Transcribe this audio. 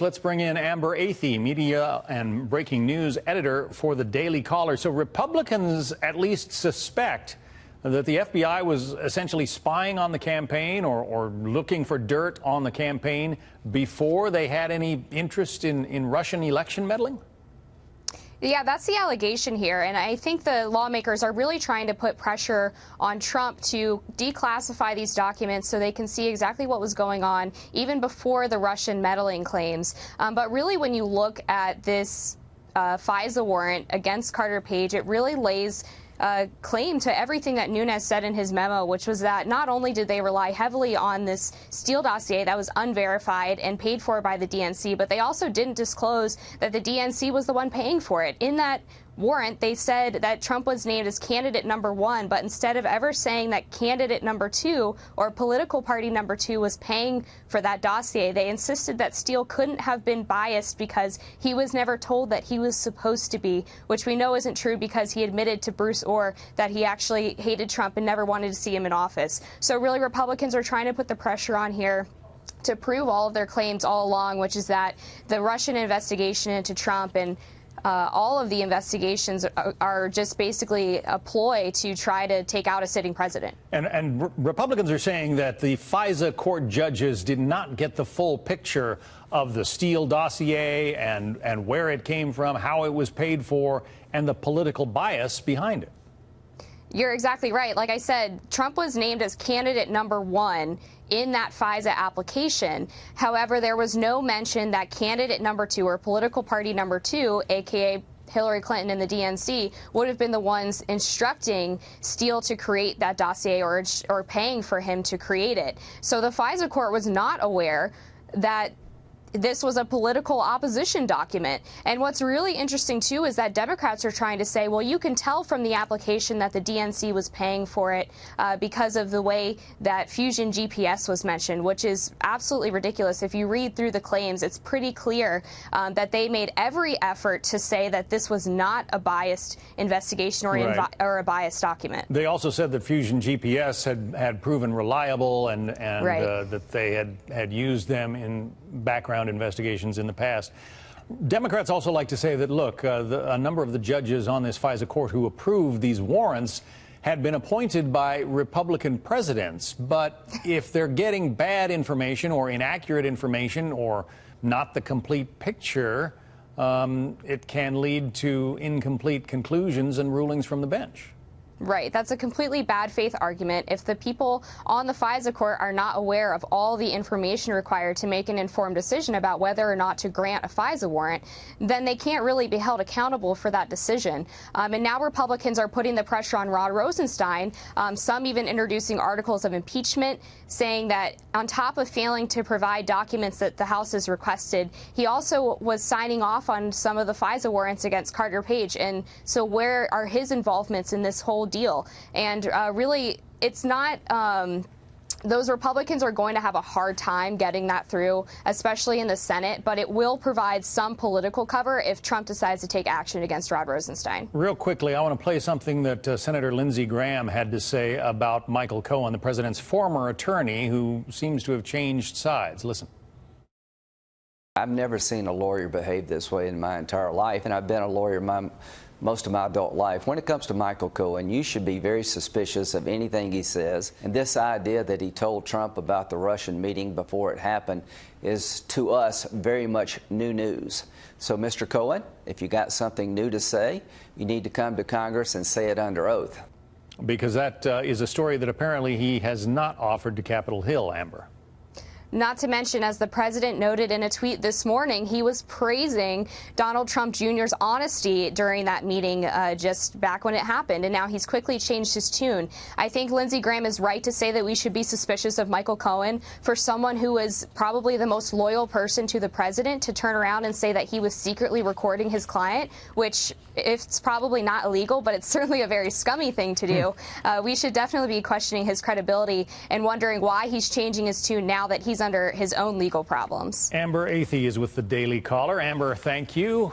Let's bring in Amber Athey, media and breaking news editor for the Daily Caller. So Republicans at least suspect that the FBI was essentially spying on the campaign or looking for dirt on the campaign before they had any interest in Russian election meddling? Yeah, that's the allegation here, and I think the lawmakers are really trying to put pressure on Trump to declassify these documents so they can see exactly what was going on even before the Russian meddling claims. But really, when you look at this FISA warrant against Carter Page, it really lays claim to everything that Nunes said in his memo, which was that not only did they rely heavily on this Steele dossier that was unverified and paid for by the DNC, but they also didn't disclose that the DNC was the one paying for it. In that warrant, they said that Trump was named as candidate #1, but instead of ever saying that candidate #2 or political party #2 was paying for that dossier, they insisted that Steele couldn't have been biased because he was never told that he was supposed to be, which we know isn't true because he admitted to Bruce Orr that he actually hated Trump and never wanted to see him in office. So really, Republicans are trying to put the pressure on here to prove all of their claims all along, which is that the Russian investigation into Trump and all of the investigations are just basically a ploy to try to take out a sitting president. And Republicans are saying that the FISA court judges did not get the full picture of the Steele dossier and where it came from, how it was paid for, and the political bias behind it. You're exactly right. Like I said, Trump was named as candidate #1 in that FISA application. However, there was no mention that candidate #2 or political party #2, a.k.a. Hillary Clinton and the DNC, would have been the ones instructing Steele to create that dossier or paying for him to create it. So the FISA court was not aware that this was a political opposition document. And what's really interesting, too, is that Democrats are trying to say, well, you can tell from the application that the DNC was paying for it because of the way that Fusion GPS was mentioned, which is absolutely ridiculous. If you read through the claims, it's pretty clear that they made every effort to say that this was not a biased investigation or a biased document. They also said that Fusion GPS had proven reliable and that they had used them in background investigations in the past. Democrats also like to say that, look, a number of the judges on this FISA court who approved these warrants had been appointed by Republican presidents. But if they're getting bad information or inaccurate information or not the complete picture, it can lead to incomplete conclusions and rulings from the bench. Right. That's a completely bad faith argument. If the people on the FISA court are not aware of all the information required to make an informed decision about whether or not to grant a FISA warrant, then they can't really be held accountable for that decision. And now Republicans are putting the pressure on Rod Rosenstein, some even introducing articles of impeachment, saying that on top of failing to provide documents that the House has requested, he also was signing off on some of the FISA warrants against Carter Page. And so where are his involvements in this whole deal? And really, it's not those Republicans are going to have a hard time getting that through, especially in the Senate, but it will provide some political cover if Trump decides to take action against Rod Rosenstein. Real quickly, I want to play something that Senator Lindsey Graham had to say about Michael Cohen, the president's former attorney, who seems to have changed sides. Listen. I've never seen a lawyer behave this way in my entire life, and I've been a lawyer most of my adult life. When it comes to Michael Cohen, you should be very suspicious of anything he says. And this idea that he told Trump about the Russian meeting before it happened is, to us, very much new news. So, Mr. Cohen, if you got something new to say, you need to come to Congress and say it under oath. Because that is a story that apparently he has not offered to Capitol Hill, Amber. Not to mention, as the president noted in a tweet this morning, he was praising Donald Trump Jr.'s honesty during that meeting just back when it happened, and now he's quickly changed his tune. I think Lindsey Graham is right to say that we should be suspicious of Michael Cohen. For someone who is probably the most loyal person to the president to turn around and say that he was secretly recording his client, which it's probably not illegal, but it's certainly a very scummy thing to do. We should definitely be questioning his credibility and wondering why he's changing his tune now that he's under his own legal problems. Amber Athey is with the Daily Caller. Amber, thank you.